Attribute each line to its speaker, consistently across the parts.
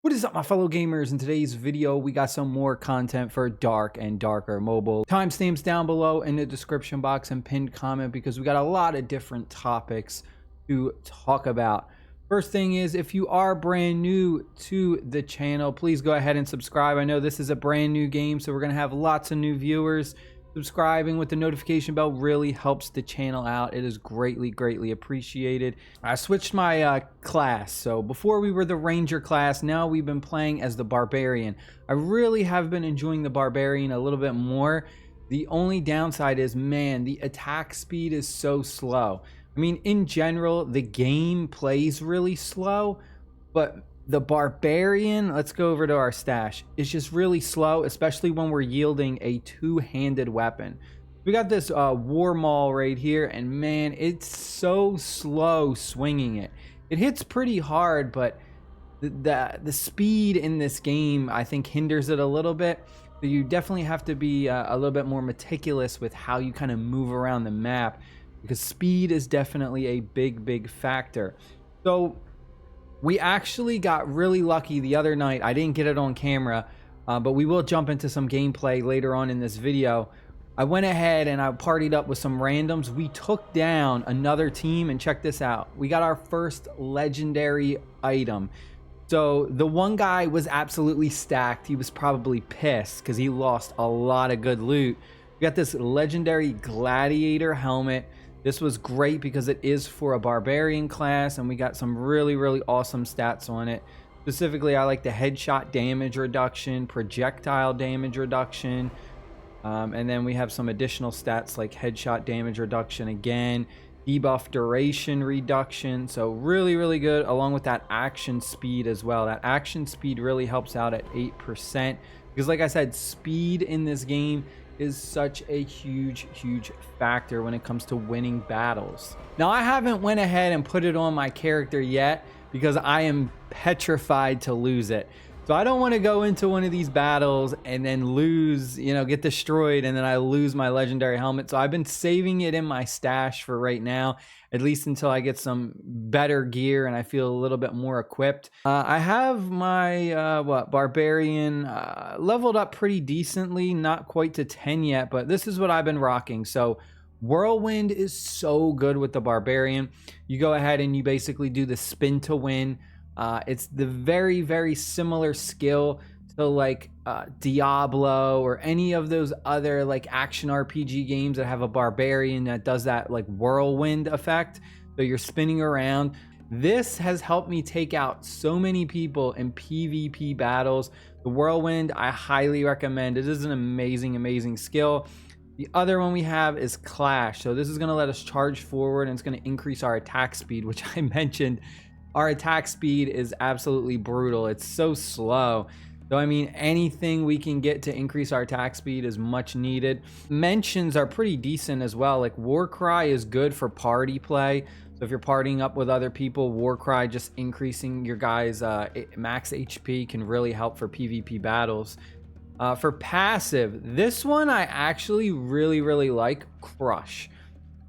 Speaker 1: What is up, my fellow gamers? In today's video, we got some more content for Dark and Darker Mobile. Timestamps down below in the description box and pinned comment because we got a lot of different topics to talk about. First thing is, if you are brand new to the channel, please go ahead and subscribe. I know this is a brand new game, so we're going to have lots of new viewers. Subscribing with the notification bell really helps the channel out. It is greatly appreciated. I switched my class, so before we were the Ranger class, now we've been playing as the Barbarian. I really have been enjoying the Barbarian a little bit more. The only downside is, man, the attack speed is so slow. I mean, in general, the game plays really slow, but the Barbarian, let's go over to our stash, is just really slow, especially when we're yielding a two-handed weapon. We got this war maul right here, and man, it's so slow swinging it. It hits pretty hard, but the speed in this game, I think, hinders it a little bit. So you definitely have to be a little bit more meticulous with how you kind of move around the map, because speed is definitely a big factor. So we actually got really lucky the other night. I didn't get it on camera, but we will jump into some gameplay later on in this video. I went ahead and I partied up with some randoms. We took down another team, and check this out. We got our first legendary item. So the one guy was absolutely stacked. He was probably pissed because he lost a lot of good loot. We got this legendary gladiator helmet. This was great because it is for a Barbarian class, and we got some really awesome stats on it. Specifically, I like the headshot damage reduction, projectile damage reduction, and then we have some additional stats like headshot damage reduction again, debuff duration reduction. So really good, along with that action speed as well. That action speed really helps out at 8% because, like I said, speed in this game is such a huge factor when it comes to winning battles. Now, I haven't went ahead and put it on my character yet because I am petrified to lose it. So I don't want to go into one of these battles and then lose, get destroyed, and then I lose my legendary helmet. So I've been saving it in my stash for right now, at least until I get some better gear and I feel a little bit more equipped. I have my Barbarian leveled up pretty decently, not quite to 10 yet, but this is what I've been rocking. So Whirlwind is so good with the Barbarian. You go ahead and you basically do the spin to win. It's the very similar skill to like Diablo or any of those other like action RPG games that have a Barbarian that does that like whirlwind effect. So you're spinning around. This has helped me take out so many people in PvP battles. The whirlwind, I highly recommend. It is an amazing skill. The other one we have is Clash. So this is going to let us charge forward, and it's going to increase our attack speed, which I mentioned. Our attack speed is absolutely brutal. It's so slow. So, I mean, anything we can get to increase our attack speed is much needed. Mentions are pretty decent as well. Like Warcry is good for party play. So if you're partying up with other people, Warcry, just increasing your guys' max HP can really help for PvP battles. For passive, this one I actually really like, Crush.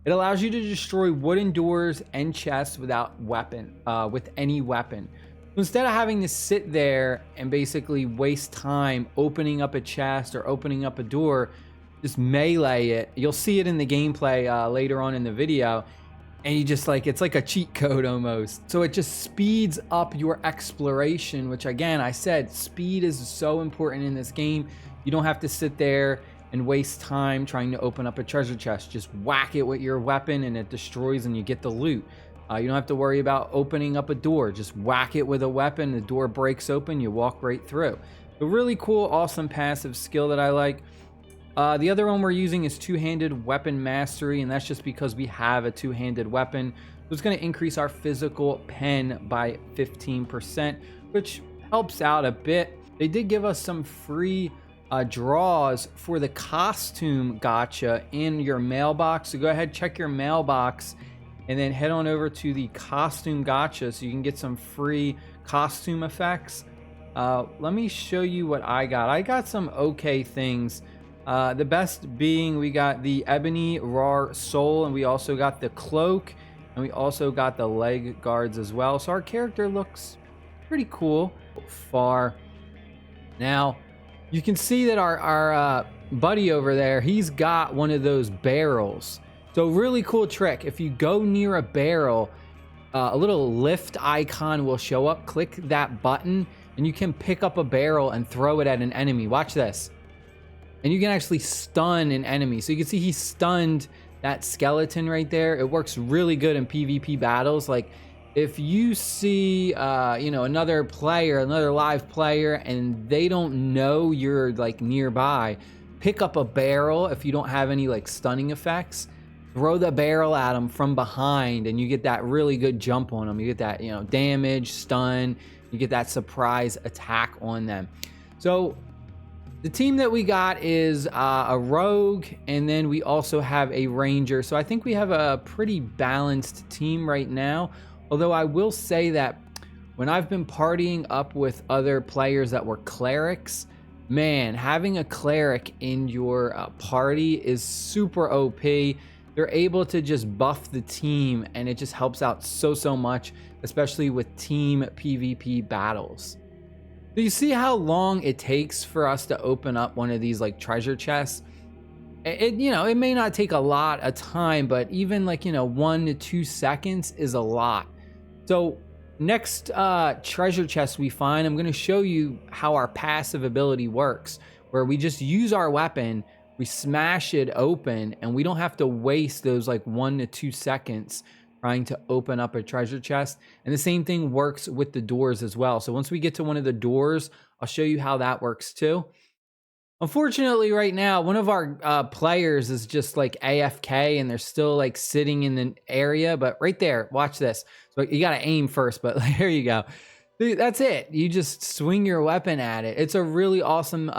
Speaker 1: It allows you to destroy wooden doors and chests without with any weapon. So instead of having to sit there and basically waste time opening up a chest or opening up a door, just melee it. You'll see it in the gameplay later on in the video, and you just it's like a cheat code almost. So it just speeds up your exploration, which again, I said, speed is so important in this game. You don't have to sit there and waste time trying to open up a treasure chest. Just whack it with your weapon and it destroys and you get the loot. You don't have to worry about opening up a door. Just whack it with a weapon, the door breaks open, you walk right through. A really cool, awesome passive skill that I like. The other one we're using is two-handed weapon mastery, and that's just because we have a two-handed weapon. So it's going to increase our physical pen by 15%, which helps out a bit. They did give us some free draws for the costume gacha in your mailbox. So go ahead, check your mailbox, and then head on over to the costume gacha so you can get some free costume effects. Let me show you what I got. I got some okay things. The best being we got the ebony raw soul, and we also got the cloak, and we also got the leg guards as well. So our character looks pretty cool. Far. Now, you can see that our buddy over there, he's got one of those barrels. So really cool trick. If you go near a barrel, a little lift icon will show up. Click that button and you can pick up a barrel and throw it at an enemy. Watch this. And you can actually stun an enemy. So you can see he stunned that skeleton right there. It works really good in PvP battles. Like if you see, you know, another player, another live player, and they don't know you're like nearby, pick up a barrel if you don't have any like stunning effects. Throw the barrel at them from behind and you get that really good jump on them. You get that, you know, damage, stun, you get that surprise attack on them. So the team that we got is a rogue, and then we also have a ranger. So I think we have a pretty balanced team right now. Although I will say that when I've been partying up with other players that were clerics, man, having a cleric in your party is super OP. They're able to just buff the team, and it just helps out so much, especially with team PvP battles. So you see how long it takes for us to open up one of these like treasure chests? You know, it may not take a lot of time, but even like, you know, 1 to 2 seconds is a lot. So next treasure chest we find, I'm going to show you how our passive ability works, where we just use our weapon, we smash it open, and we don't have to waste those like 1 to 2 seconds trying to open up a treasure chest. And the same thing works with the doors as well. So once we get to one of the doors, I'll show you how that works too. Unfortunately, right now, one of our players is just like AFK, and they're still like sitting in the area. But right there, watch this. So you got to aim first, but there you go. That's it. You just swing your weapon at it. It's a really awesome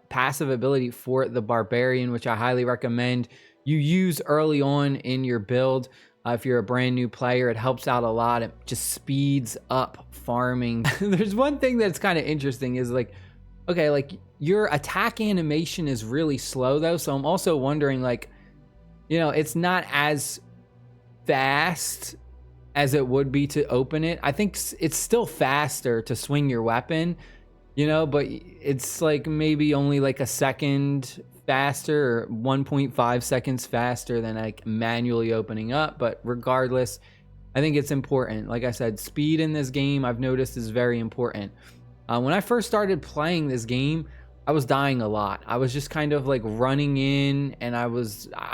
Speaker 1: passive ability for the Barbarian, which I highly recommend you use early on in your build. If you're a brand new player, it helps out a lot. It just speeds up farming. There's one thing that's kind of interesting is like, okay, like your attack animation is really slow though. So I'm also wondering, like, you know, it's not as fast as it would be to open it. I think it's still faster to swing your weapon, you know, but it's like maybe only like a second faster or 1.5 seconds faster than like manually opening up. But regardless, I think it's important. Like I said, speed in this game I've noticed is very important. When I first started playing this game, I was dying a lot. I was just kind of like running in, and I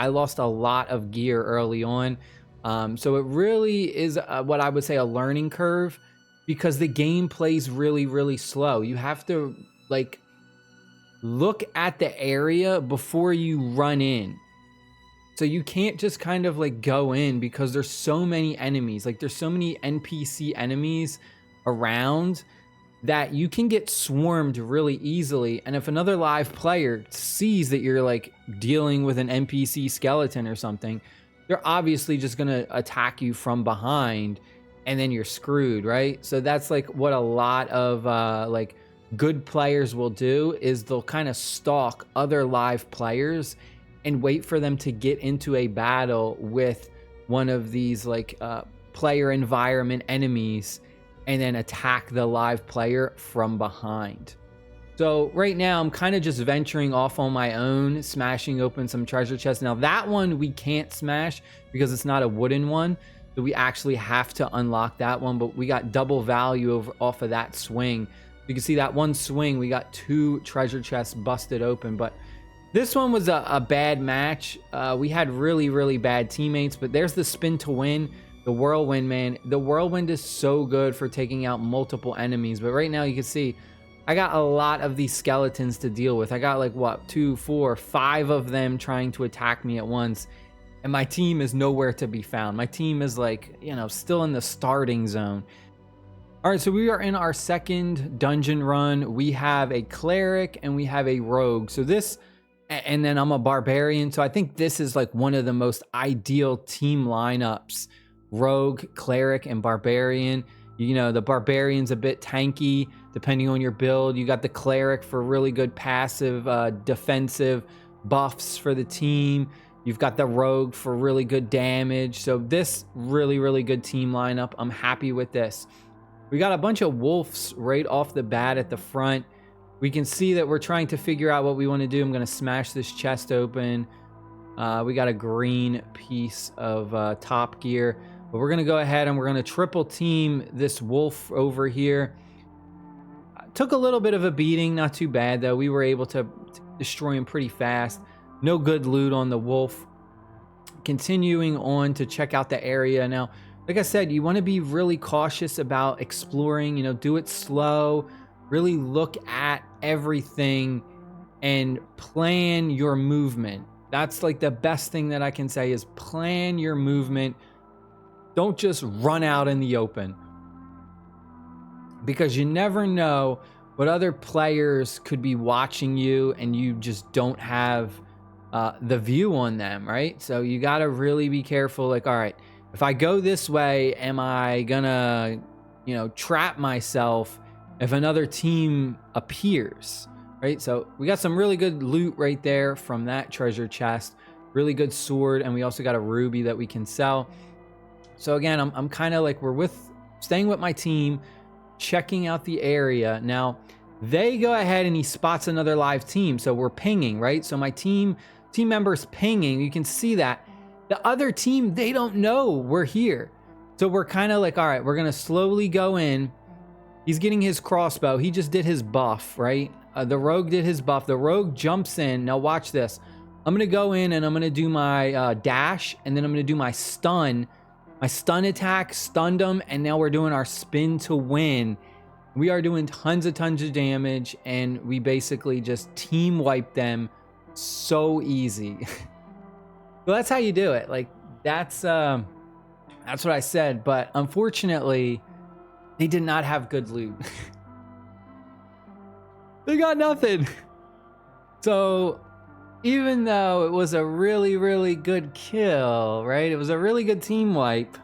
Speaker 1: lost a lot of gear early on. So it really is what I would say a learning curve, because the game plays really slow. You have to like look at the area before you run in. So you can't just kind of like go in, because there's so many enemies. Like there's so many NPC enemies around that you can get swarmed really easily. And if another live player sees that you're like dealing with an NPC skeleton or something, they're obviously just gonna attack you from behind, and then you're screwed, right? So that's like what a lot of like good players will do, is they'll kind of stalk other live players and wait for them to get into a battle with one of these like player environment enemies, and then attack the live player from behind. So right now I'm kind of just venturing off on my own, smashing open some treasure chests. Now that one we can't smash because it's not a wooden one, so we actually have to unlock that one, but we got double value off of that swing. You can see that one swing, we got 2 treasure chests busted open. But this one was a bad match. We had really bad teammates, but there's the spin to win. The whirlwind, man. The whirlwind is so good for taking out multiple enemies. But right now you can see I got a lot of these skeletons to deal with. I got like what, 2, 4, 5 of them trying to attack me at once. And my team is nowhere to be found. My team is like, you know, still in the starting zone. All right, so we are in our second dungeon run. We have a cleric and we have a rogue. So this, and then I'm a barbarian. So I think this is like one of the most ideal team lineups. Rogue, cleric, and barbarian. You know, the barbarian's a bit tanky depending on your build. You got the cleric for really good passive defensive buffs for the team. You've got the rogue for really good damage. So this really good team lineup. I'm happy with this. We got a bunch of wolves right off the bat at the front. We can see that we're trying to figure out what we want to do. I'm going to smash this chest open. We got a green piece of top gear. But we're going to go ahead and we're going to triple team this wolf over here. Took a little bit of a beating, not too bad though. We were able to destroy him pretty fast. No good loot on the wolf. Continuing on to check out the area. Now, like I said, you want to be really cautious about exploring, you know, do it slow. Really look at everything and plan your movement. That's like the best thing that I can say is plan your movement. Don't just run out in the open, because you never know what other players could be watching you and you just don't have the view on them, right? So you got to really be careful. Like, all right, if I go this way, am I gonna, you know, trap myself if another team appears, right? So we got some really good loot right there from that treasure chest. Really good sword, and we also got a ruby that we can sell. So again, I'm kind of like, staying with my team, checking out the area. Now, they go ahead and he spots another live team. So we're pinging, right? So my team members pinging. You can see that. The other team, they don't know we're here. So we're kind of like, all right, we're going to slowly go in. He's getting his crossbow. He just did his buff, right? The rogue did his buff. The rogue jumps in. Now watch this. I'm going to go in and I'm going to do my dash, and then I'm going to do my stun. My stun attack, stunned them, and now we're doing our spin to win. We are doing tons of damage, and we basically just team wipe them so easy. So that's how you do it. Like, that's what I said, but unfortunately, they did not have good loot. They got nothing. So even though it was a really, really good kill, right? It was a really good team wipe.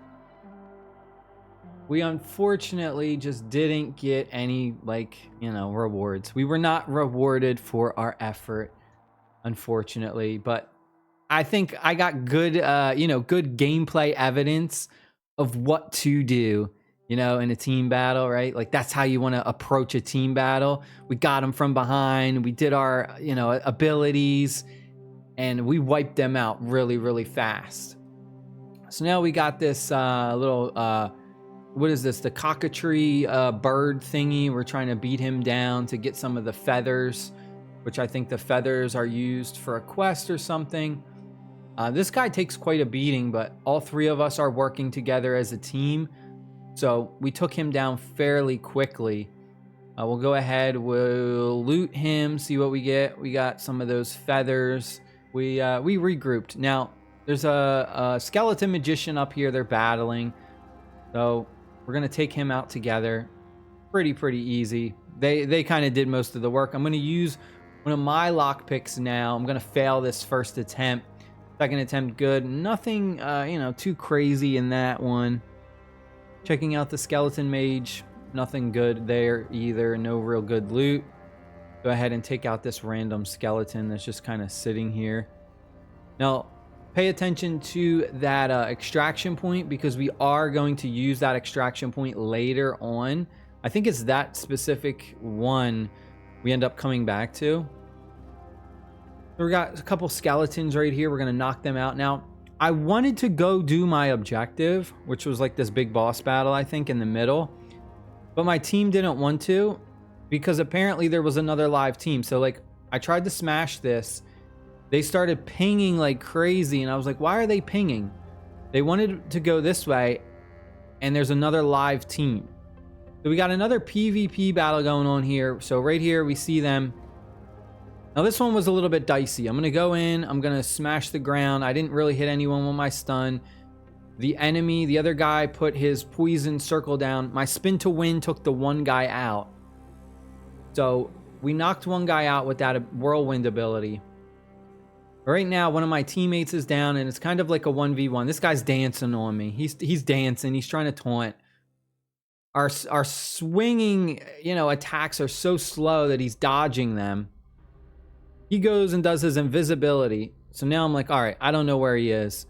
Speaker 1: We unfortunately just didn't get any, like, you know, rewards. We were not rewarded for our effort, unfortunately. But I think I got good, you know, good gameplay evidence of what to do, you know, in a team battle, right? Like, that's how you want to approach a team battle. We got them from behind. We did our, you know, abilities, and we wiped them out really, really fast. So now we got this little, what is this? The cockatree bird thingy. We're trying to beat him down to get some of the feathers, which I think the feathers are used for a quest or something. This guy takes quite a beating, but all three of us are working together as a team. So we took him down fairly quickly. We'll go ahead, we'll loot him, see what we get. We got some of those feathers. We regrouped. Now, there's a skeleton magician up here they're battling. So we're going to take him out together. Pretty easy. They kind of did most of the work. I'm going to use one of my lockpicks now. I'm going to fail this first attempt. Second attempt, good. Nothing, you know, too crazy in that one. Checking out the skeleton mage, nothing good there either. No real good loot. Go ahead and take out this random skeleton that's just kind of sitting here. Now, pay attention to that extraction point, because we are going to use that extraction point later on. I think it's that specific one we end up coming back to. We got a couple skeletons right here. We're going to knock them out now. I wanted to go do my objective, which was like this big boss battle, I think, in the middle. But my team didn't want to, because apparently there was another live team. So, like, I tried to smash this. They started pinging like crazy, and I was like, why are they pinging? They wanted to go this way, and there's another live team. So we got another PvP battle going on here. So right here, we see them. Now, this one was a little bit dicey. I'm going to go in. I'm going to smash the ground. I didn't really hit anyone with my stun. The enemy, the other guy, put his poison circle down. My spin to win took the one guy out. So we knocked one guy out with that whirlwind ability. Right now, one of my teammates is down, and it's kind of like a 1v1. This guy's dancing on me. He's dancing. He's trying to taunt. Our swinging, you know, attacks are so slow that he's dodging them. He goes and does his invisibility. So now I'm like, all right, I don't know where he is.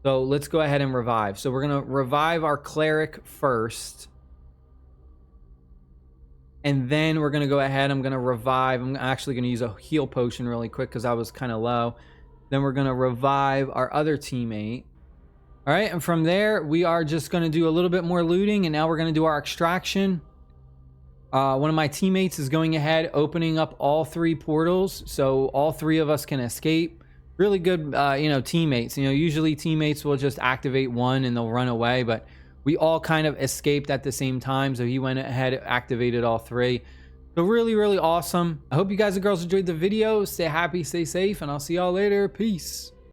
Speaker 1: So let's go ahead and revive. So we're going to revive our cleric first. And then we're going to go ahead. I'm going to revive. I'm actually going to use a heal potion really quick because I was kind of low. Then we're going to revive our other teammate. All right. And from there, we are just going to do a little bit more looting. And now we're going to do our extraction. One of my teammates is going ahead, opening up all 3 portals. So all 3 of us can escape. Really good, teammates. Usually teammates will just activate one and they'll run away. But we all kind of escaped at the same time. So he went ahead, activated all 3. So really, really awesome. I hope you guys and girls enjoyed the video. Stay happy, stay safe, and I'll see y'all later. Peace.